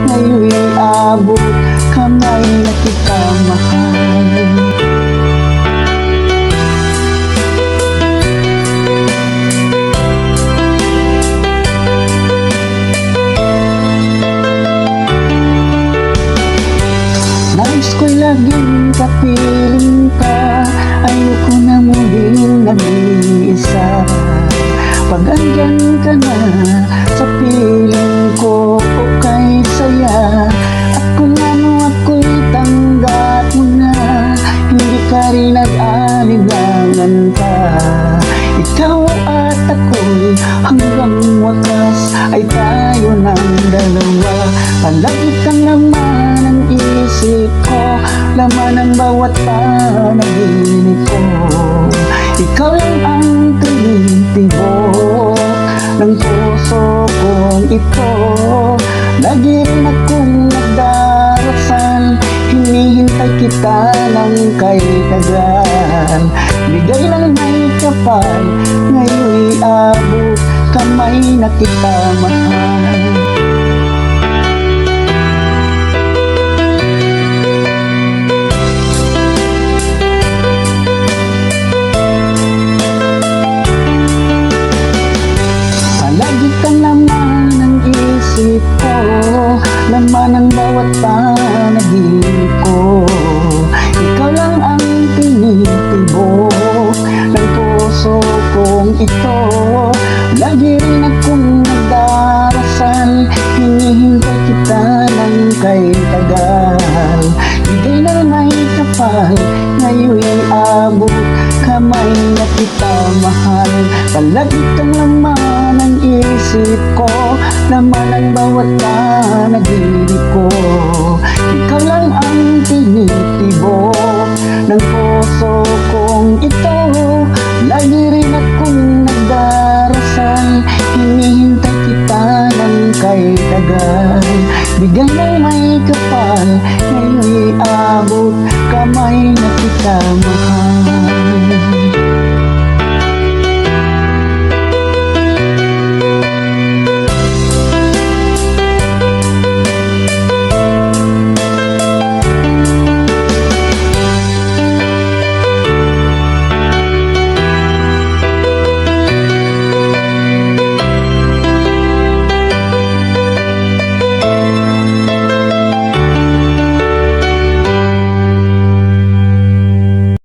ngayon'y abot kamay na kita mahal. Nais ko'y laging kapiling ka, ayoko na muling nag-iisa. Pag andyan ka na sa piling ko, okay saya. At kung ano ako'y tanggap mo na, hindi ka rin nag-alilangan pa. Ikaw at ako'y hanggang wakas ay tayo ng dalawa. Palagi kang naman ang isip ko, laman ang bawat panaginip ko. Ikaw lang ang tumitibok ng puso kong ito. Lagi rin akong nagdarasal, hinihintay kita ng kay tagal. Bigay ng may kapal, ngayon'y abot kamay na kita mahal. Palagi kang laman ng isip ko, laman ang bawat panaginip ko. Ikaw lang ang tinitibok ng puso kong ito. Lagi rin akong nagdarasal, hinihintay kita ng kay tagal. Bigay na may kapal, ngayon'y abot kamay na kita mahal. Palagi kang laman ang isip ko, laman ang bawat panaginip ko. Ikaw lang ang tinitibok ng puso kong ito. Lagi rin akong nagdarasal, hinihintay kita ng kay tagal. Bigay ng may kapal, ngayon'y abot kamay na kita mahal.